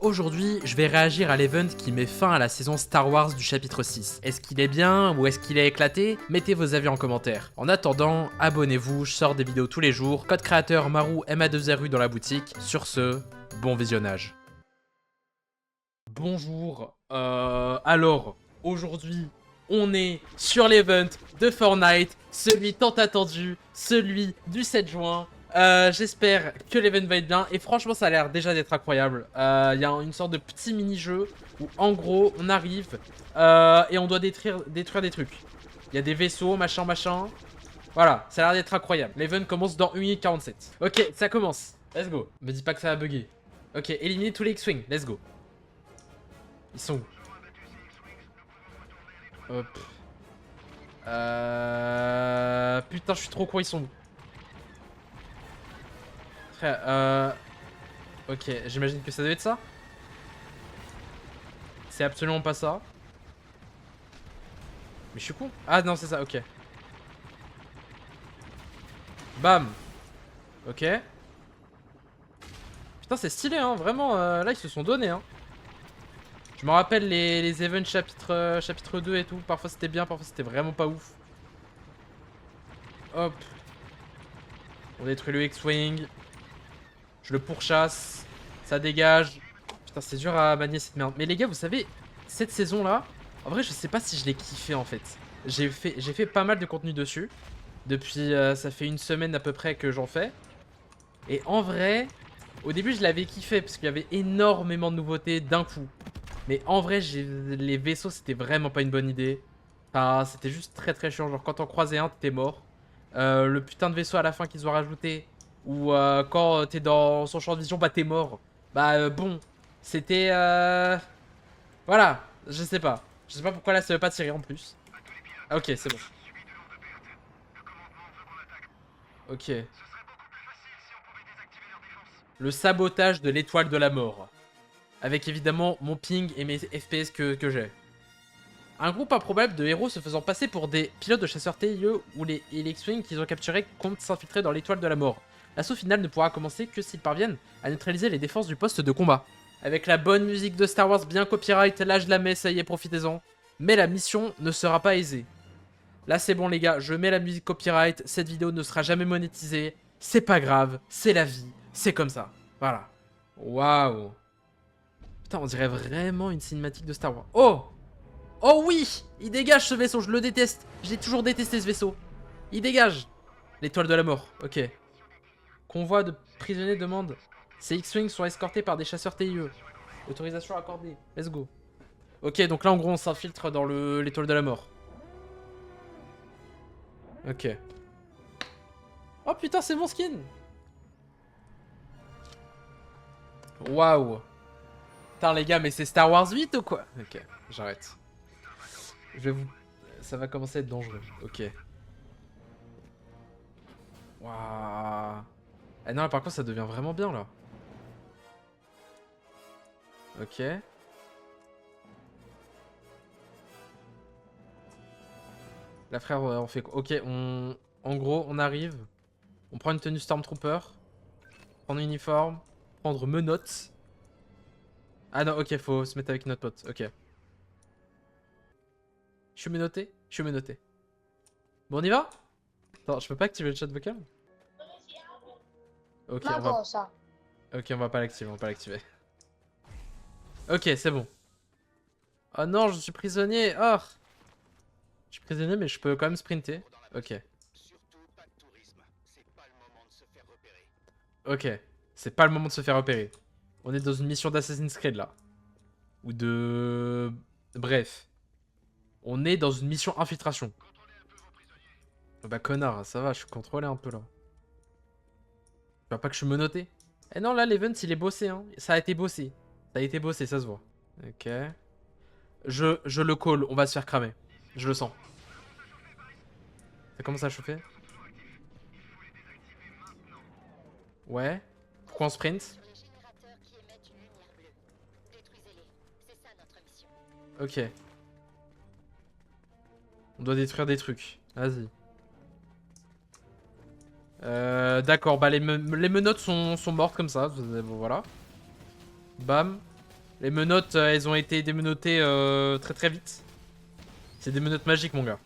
Aujourd'hui, je vais réagir à l'event qui met fin à la saison Star Wars du chapitre 6. Est-ce qu'il est bien ou est-ce qu'il est éclaté? Mettez vos avis en commentaire. En attendant, abonnez-vous, je sors des vidéos tous les jours. Code créateur Marou MA2RU dans la boutique. Sur ce, bon visionnage. Bonjour, alors, aujourd'hui, on est sur l'event de Fortnite, celui tant attendu, celui du 7 juin. J'espère que l'event va être bien et franchement ça a l'air déjà d'être incroyable. Il y a une sorte de petit mini-jeu où en gros on arrive et on doit détruire des trucs. Il y a des vaisseaux, machin. Voilà, ça a l'air d'être incroyable. L'event commence dans 1 minute 47. Ok, ça commence. Let's go. Me dis pas que ça va bugger. Ok, éliminer tous les X-Wing. Let's go. Ils sont où? Hop. Putain, je suis trop con, ils sont où? Frère, ok, j'imagine que ça devait être ça. C'est absolument pas ça. Mais je suis con. Ah non, c'est ça, ok. Bam. Ok. Putain, c'est stylé, hein. Vraiment, là, ils se sont donnés, hein. Je me rappelle les events chapitre 2 et tout. Parfois, c'était bien, parfois, c'était vraiment pas ouf. Hop. On détruit le X-Wing. Je le pourchasse. Ça dégage. Putain, c'est dur à manier cette merde. Mais les gars, vous savez, cette saison-là, en vrai, je sais pas si je l'ai kiffé, en fait. J'ai fait pas mal de contenu dessus. Depuis, ça fait une semaine à peu près que j'en fais. Et en vrai, au début, je l'avais kiffé parce qu'il y avait énormément de nouveautés d'un coup. Mais en vrai, les vaisseaux, c'était vraiment pas une bonne idée. Enfin, c'était juste très chiant. Genre, quand t'en croisais un, t'étais mort. Le putain de vaisseau à la fin qu'ils ont rajouté. Ou quand t'es dans son champ de vision, bah t'es mort. Bah bon, c'était... Voilà, je sais pas. Je sais pas pourquoi là ça veut pas tirer en plus. Ah, ok, c'est bon. Ok. Le sabotage de l'étoile de la mort. Avec évidemment mon ping et mes FPS que j'ai. Un groupe improbable de héros se faisant passer pour des pilotes de chasseurs TIE ou les X-Wing qu'ils ont capturés comptent s'infiltrer dans l'étoile de la mort. L'assaut final ne pourra commencer que s'ils parviennent à neutraliser les défenses du poste de combat. Avec la bonne musique de Star Wars bien copyright, là je la mets, ça y est, profitez-en. Mais la mission ne sera pas aisée. Là c'est bon les gars, je mets la musique copyright, cette vidéo ne sera jamais monétisée. C'est pas grave, c'est la vie, c'est comme ça. Voilà. Waouh. Putain, on dirait vraiment une cinématique de Star Wars. Oh! Oh oui! Il dégage ce vaisseau, je le déteste. J'ai toujours détesté ce vaisseau. Il dégage. L'étoile de la mort, ok. Convoi de prisonniers demande. Ces X-Wing sont escortés par des chasseurs TIE. Autorisation accordée. Let's go. Ok, donc là en gros on s'infiltre dans l'étoile de la mort. Ok. Oh putain, c'est mon skin! Waouh! Putain les gars, mais c'est Star Wars 8 ou quoi? Ok, j'arrête. Je vais vous... Ça va commencer à être dangereux. Ok. Waouh. Ah non, par contre, ça devient vraiment bien, là. Ok. La frère, on fait quoi? Ok, en gros, on arrive. On prend une tenue Stormtrooper. Prendre un uniforme. Prendre menottes. Ah non, ok, faut se mettre avec notre pote. Ok. Je suis menotté? Je suis menotté. Bon, on y va? Attends, je peux pas activer le chat vocal? Ok, on va... Ok, on va pas l'activer, on va pas l'activer. Ok, c'est bon. Oh non, je suis prisonnier. Oh. Je suis prisonnier, mais je peux quand même sprinter. Ok. Ok. C'est pas le moment de se faire repérer. On est dans une mission d'Assassin's Creed, là. Ou de... Bref. On est dans une mission infiltration. Oh bah connard, ça va, je suis contrôlé un peu, là. Tu vois pas que je suis menotté? Eh non, là, l'event, il est bossé, hein. Ça a été bossé. Ça a été bossé, ça se voit. Ok. Je le call, on va se faire cramer. Je le sens. Ça commence à chauffer. Ouais. Pourquoi on sprint? Ok. On doit détruire des trucs. Vas-y. D'accord, bah les menottes sont mortes comme ça. Voilà. Bam. Les menottes, elles ont été démenottées très très vite. C'est des menottes magiques, mon gars.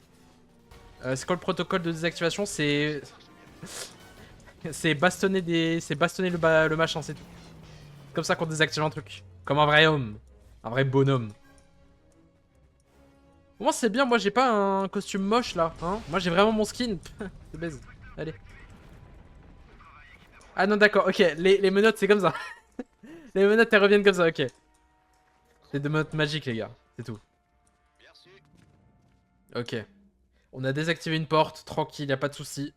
C'est quoi le protocole de désactivation? C'est... C'est bastonner des... C'est bastonner le machin, c'est tout. Comme ça qu'on désactive un truc. Comme un vrai homme. Un vrai bonhomme. Au moins c'est bien, moi j'ai pas un costume moche là. Hein, moi j'ai vraiment mon skin. C'est baise. Allez. Ah non d'accord, ok. Les menottes c'est comme ça. Les menottes elles reviennent comme ça, ok. C'est des menottes magiques les gars. C'est tout. Ok. On a désactivé une porte, tranquille, y a pas de souci.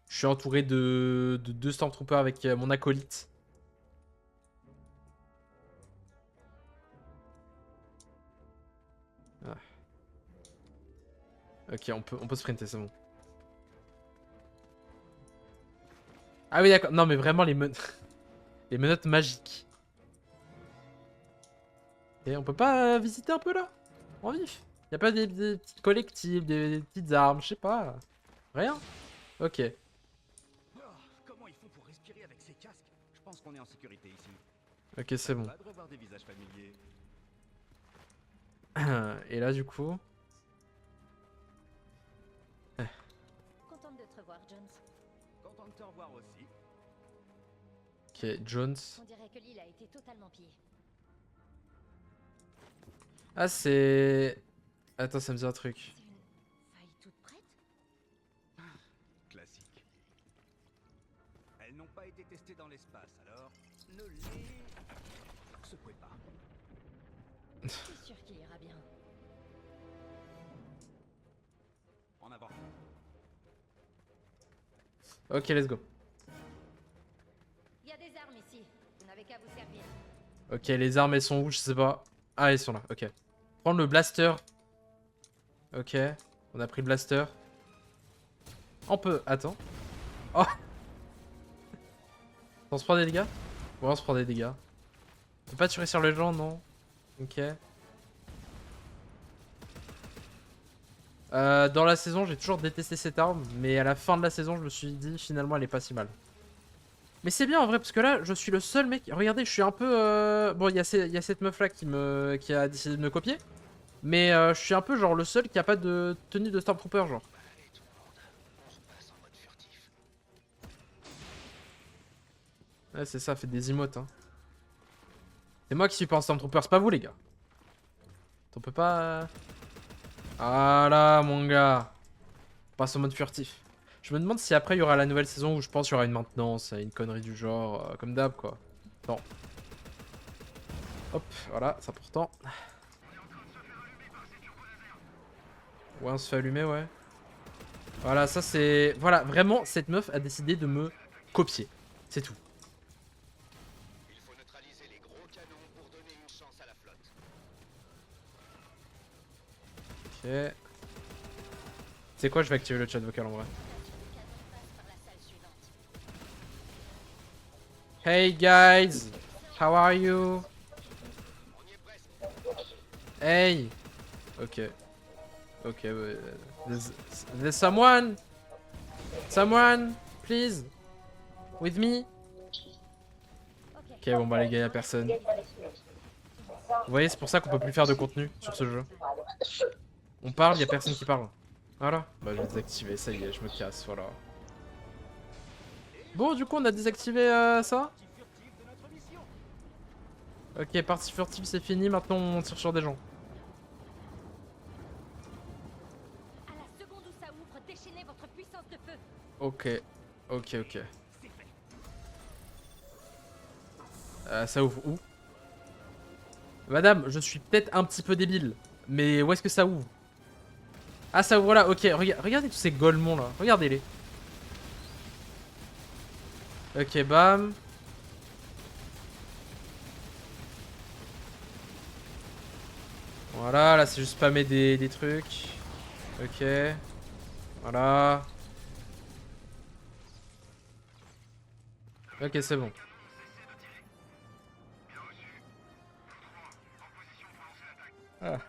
Je suis entouré de deux Stormtroopers avec mon acolyte. Ah. Ok, on peut sprinter, c'est bon. Ah oui, d'accord. Non, mais vraiment, les menottes... les menottes magiques. Et on peut pas visiter un peu, là? En vif? Y'a pas des petites collectibles, des petites armes, je sais pas. Rien? Ok. Comment ils font pour respirer avec ces casques? Je pense qu'on est en sécurité ici. Ok, c'est bon. Pas de revoir des visages familiers. Et là, du coup... Contente de te revoir, Jones. Content de te revoir aussi. Ok, Jones. On dirait que l'île a été totalement pillée. Ah, c'est... Attends, ça me dit un truc. C'est une faille toute prête? Classique. Elles n'ont pas été testées dans l'espace, alors ne les secouez pas. Je suis sûr qu'il ira bien. En avant. Ok, let's go. Il y a des armes ici. Vous n'avez qu'à vous servir. Ok, les armes, elles sont où? Je sais pas. Ah, elles sont là, ok. Prendre le blaster. Ok, on a pris le blaster. On peut... Attends. Oh. On se prend des dégâts? Ouais, on se prend des dégâts. On peut pas tirer sur les gens, non? Ok. Dans la saison, j'ai toujours détesté cette arme, mais à la fin de la saison, je me suis dit, finalement, elle est pas si mal. Mais c'est bien en vrai, parce que là, je suis le seul mec... Regardez, je suis un peu... Bon, il y a cette meuf-là qui a décidé de me copier. Mais je suis un peu genre le seul qui a pas de tenue de Stormtrooper, genre. Ouais, c'est ça, fait des emotes, hein. C'est moi qui suis pas un Stormtrooper, c'est pas vous, les gars. On peut pas... Ah là, mon gars. On passe en mode furtif. Je me demande si après, il y aura la nouvelle saison où je pense qu'il y aura une maintenance, une connerie du genre, comme d'hab, quoi. Non. Hop, voilà, ça pourtant. Ouais, on se fait allumer, ouais. Voilà, ça c'est... Voilà, vraiment, cette meuf a décidé de me copier. C'est tout. Il faut neutraliser les gros canons pour donner une chance à la flotte. Ok. C'est quoi, je vais activer le chat vocal en vrai. Hey guys, how are you? Hey. Ok. Ok, there's someone? Someone, please? With me? Ok, bon bah les gars, y'a personne. Vous voyez, c'est pour ça qu'on peut plus faire de contenu sur ce jeu. On parle, y'a personne qui parle. Voilà. Bah je vais désactiver, ça y est, je me casse, voilà. Bon, du coup, on a désactivé ça. Ok, partie furtive, c'est fini. Maintenant, on tire sur des gens. À la seconde où ça ouvre, déchaînez votre puissance de feu. Ok, ok. Ça ouvre où? Madame, je suis peut-être un petit peu débile, mais où est-ce que ça ouvre? Ah, ça ouvre là, ok. Regardez tous ces golemons là, regardez-les. Ok, bam. Voilà, là c'est juste spammer des trucs. Ok. Voilà. Ok, c'est bon. Ah.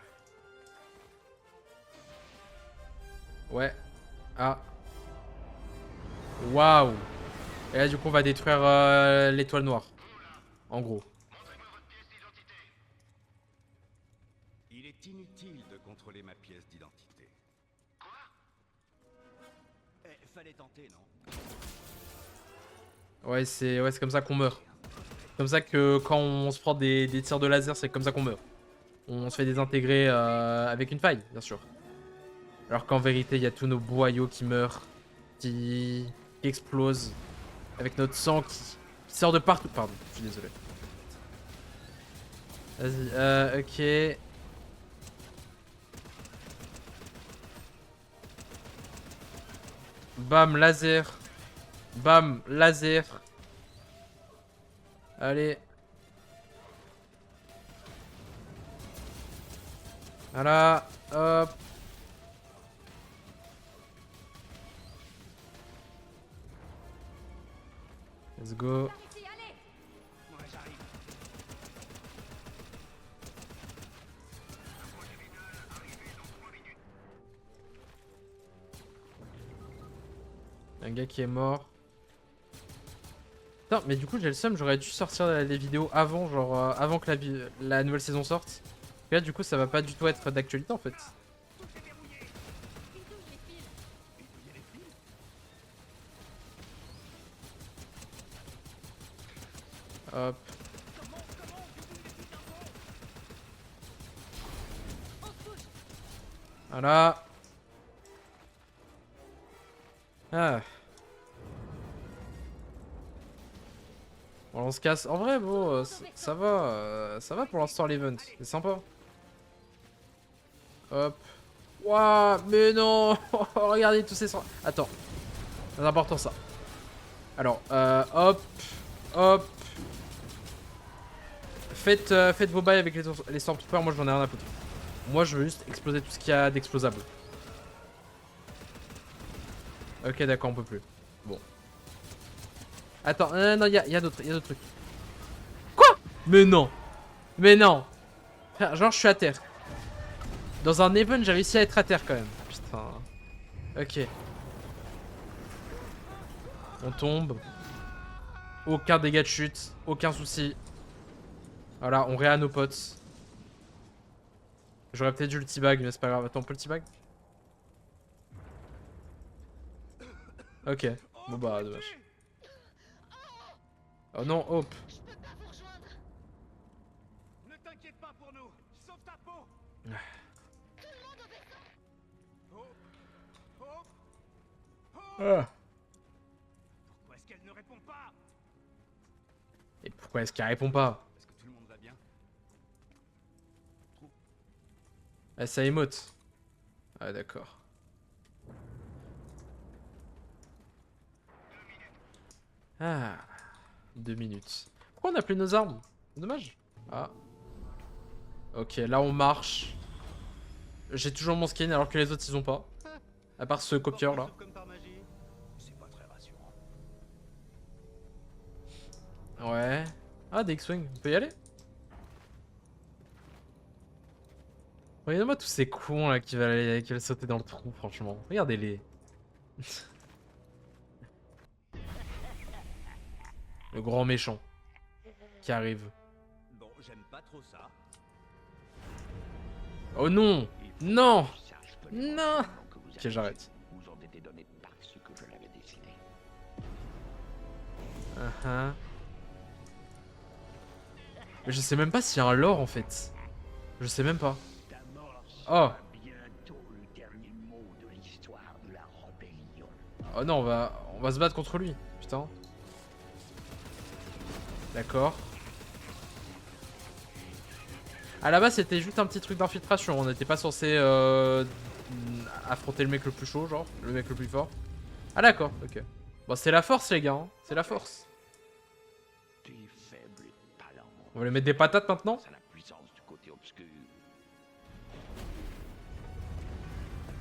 Ouais. Ah. Waouh. Et là, du coup, on va détruire l'étoile noire. En gros. Il est inutile de contrôler ma pièce d'identité. Fallait tenter, non? Ouais, c'est comme ça qu'on meurt. Comme ça que quand on se prend des tirs de laser, c'est comme ça qu'on meurt. On se fait désintégrer avec une faille, bien sûr. Alors qu'en vérité, il y a tous nos boyaux qui meurent, qui explosent, avec notre sang qui sort de partout. Pardon, je suis désolé. Vas-y, ok. Bam, laser. Bam, laser. Allez. Voilà, hop. Let's go. Par ici, allez. Ouais, j'arrive. Un gars qui est mort. Putain, mais du coup j'ai le seum, j'aurais dû sortir les vidéos avant, genre avant que la nouvelle saison sorte. Et là du coup ça va pas du tout être d'actualité en fait. Bidouille les fils. Hop. On se bouge. Voilà. Ah. Bon, on se casse. En vrai, bon, ça va pour l'instant l'event. C'est sympa. Hop. Waouh, mais non. Regardez tous ces sons. Attends. C'est important ça. Alors, hop. Hop. Faites vos bails avec les Stormtroopers, moi j'en ai rien à foutre. Moi je veux juste exploser tout ce qu'il y a d'explosable. Ok d'accord, on peut plus. Bon. Attends, non, il y a d'autres trucs. Quoi? Mais non. Mais non. Frère, genre je suis à terre. Dans un event j'ai réussi à être à terre quand même. Putain. Ok. On tombe. Aucun dégât de chute. Aucun souci. Voilà, on réa nos potes. J'aurais peut-être dû le teabag, mais c'est pas grave. Attends, on peut le teabag? Ok. Bon bah, dommage. Oh non, Hope. Je peux pas vous rejoindre. Ne t'inquiète pas pour nous. Sauve ta peau. Tout le monde au vaisseau. Oh. Oh. Oh. Ah. Pourquoi est-ce qu'elle ne répond pas? Et pourquoi est-ce qu'il répond pas? Est-ce que tout le monde va bien? Ah, ça émote. Ah, d'accord. Ah. 2 minutes. Pourquoi on a plus nos armes? C'est dommage. Ah. Ok, là on marche. J'ai toujours mon skin alors que les autres ils ont pas. À part ce copieur là. Comme par magie. C'est pas très rassurant. Ouais. Ah, des X-Wing. On peut y aller? Regardez-moi tous ces cons là qui veulent sauter dans le trou, franchement. Regardez-les. Le grand méchant qui arrive. Bon, j'aime pas trop ça. Oh non! Non! Non! Ok, j'arrête. Vous ont été donnés parce que je l'avais décidé. Uh-huh. Mais je sais même pas s'il y a un lore en fait. Je sais même pas. Ta mort Oh! sera bientôt le dernier mot de l'histoire de la rébellion. Oh non, on va se battre contre lui. Putain. D'accord. À la base, c'était juste un petit truc d'infiltration. On n'était pas censé affronter le mec le plus chaud, genre. Le mec le plus fort. Ah d'accord, ok. Bon, c'est la force, les gars. Hein. C'est la force. T'es faible et pas lent. On va lui mettre des patates maintenant? C'est la puissance du côté obscur.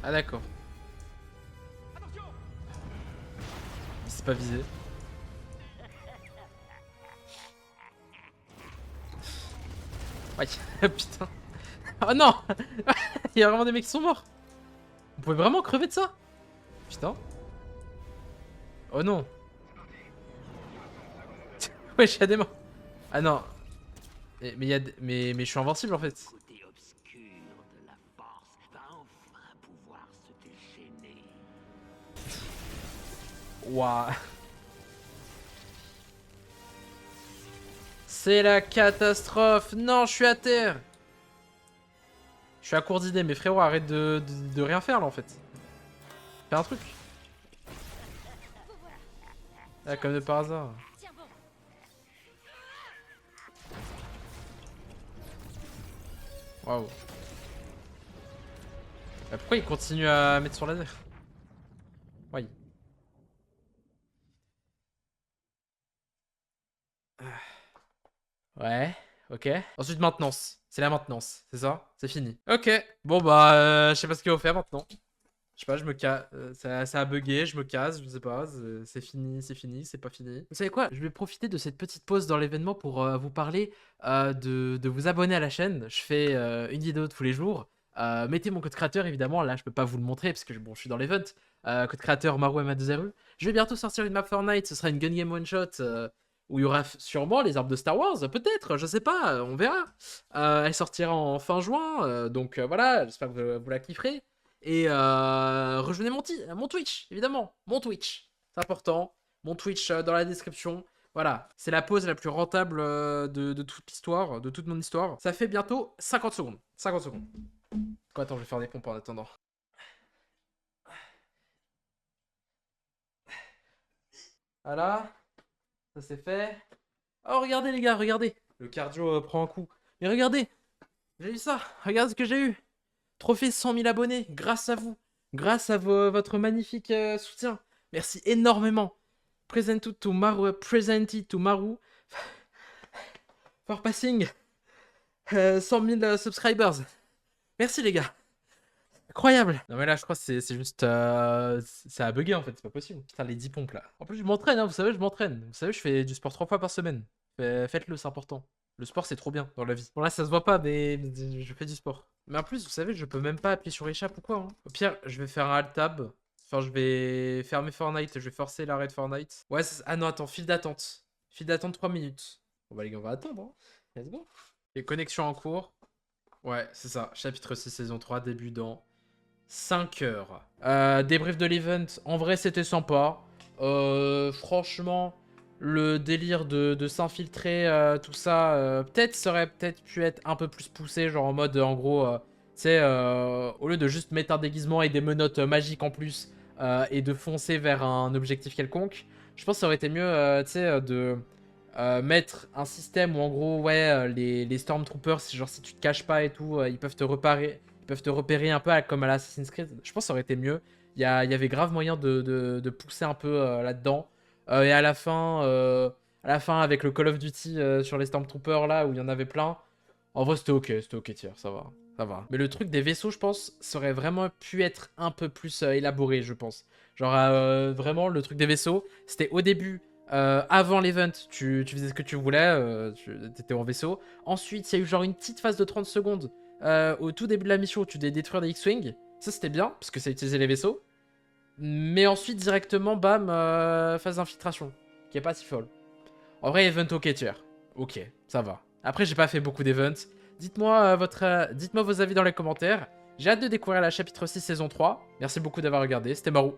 Ah d'accord. Attention! Il s'est pas visé. Ouais, putain. Oh non. Il y a vraiment des mecs qui sont morts. On pouvait vraiment crever de ça? Putain. Oh non. Wesh, il y a des morts. Ah non. Mais je suis invincible en fait. Côté obscur. Waouh. C'est la catastrophe. Non, je suis à terre. Je suis à court d'idées, mais frérot, arrête de rien faire là en fait. Fais un truc. Ah, comme de par hasard. Tiens bon. Waouh. Pourquoi il continue à mettre sur laser? Oui. Ouais, ok. Ensuite, maintenance. C'est la maintenance, c'est ça? C'est fini. Ok. Bon, bah, je sais pas ce qu'il faut faire maintenant. Je sais pas, je me casse. Ça a bugué, je me casse, je sais pas. C'est fini, c'est pas fini. Vous savez quoi? Je vais profiter de cette petite pause dans l'événement pour vous parler de vous abonner à la chaîne. Je fais une vidéo tous les jours. Mettez mon code créateur, évidemment. Là, je peux pas vous le montrer parce que bon, je suis dans l'event. Code créateur MarouMA2RU. Je vais bientôt sortir une map Fortnite. Ce sera une gun game one shot. Où il y aura sûrement les armes de Star Wars, peut-être, je sais pas, on verra. Elle sortira en fin juin, donc voilà, j'espère que vous la kifferez. Et rejoignez mon Twitch, évidemment, mon Twitch, c'est important. Mon Twitch dans la description. Voilà, c'est la pause la plus rentable de toute l'histoire, de toute mon histoire. Ça fait bientôt 50 secondes. 50 secondes. Quoi, attends, je vais faire des pompes en attendant. Voilà. Ça c'est fait. Oh, regardez les gars, regardez. Le cardio prend un coup. Mais regardez, j'ai eu ça. Regarde ce que j'ai eu. Trophée 100 000 abonnés, grâce à vous. Grâce à votre magnifique soutien. Merci énormément. Presented to Maru. For passing 100 000 subscribers. Merci les gars. Incroyable. Non mais là je crois que c'est juste... ça a bugué en fait, c'est pas possible. Putain les 10 pompes là. En plus je m'entraîne, hein, vous savez je m'entraîne. Vous savez je fais du sport 3 fois par semaine. Faites-le, c'est important. Le sport c'est trop bien dans la vie. Bon là ça se voit pas mais je fais du sport. Mais en plus vous savez je peux même pas appuyer sur échappe ou quoi. Hein. Au pire je vais faire un alt tab. Enfin je vais fermer Fortnite, je vais forcer l'arrêt de Fortnite. Ouais ah non attends, file d'attente. File d'attente 3 minutes. Bon bah les gars on va attendre. Hein. Let's go. Et connexion en cours. Ouais c'est ça, chapitre 6 saison 3 début dans 5 heures. Débrief de l'event, en vrai c'était sympa. Franchement, le délire de s'infiltrer, tout ça, ça aurait peut-être pu être un peu plus poussé, genre en mode, en gros, tu sais, au lieu de juste mettre un déguisement et des menottes magiques en plus, et de foncer vers un objectif quelconque, je pense que ça aurait été mieux, tu sais, de mettre un système où en gros, ouais, les Stormtroopers, genre si tu te caches pas et tout, ils peuvent te repérer un peu comme à l'Assassin's Creed. Je pense que ça aurait été mieux. Il y avait grave moyen de pousser un peu là-dedans. Et à la fin, avec le Call of Duty sur les Stormtroopers, là, où il y en avait plein, en vrai, c'était ok, tiens, ça va. Ça va. Mais le truc des vaisseaux, je pense, ça aurait vraiment pu être un peu plus élaboré, je pense. Genre, vraiment, le truc des vaisseaux, c'était au début, avant l'event, tu faisais ce que tu voulais, t'étais en vaisseau. Ensuite, il y a eu genre une petite phase de 30 secondes au tout début de la mission où tu devais détruire des X-Wing. Ça, c'était bien, parce que ça utilisait les vaisseaux. Mais ensuite, directement, bam, phase d'infiltration, qui est pas si folle. En vrai, event ok tier. Ok, ça va. Après, j'ai pas fait beaucoup d'events. Dites-moi vos avis dans les commentaires. J'ai hâte de découvrir la chapitre 6 saison 3. Merci beaucoup d'avoir regardé, c'était Marou.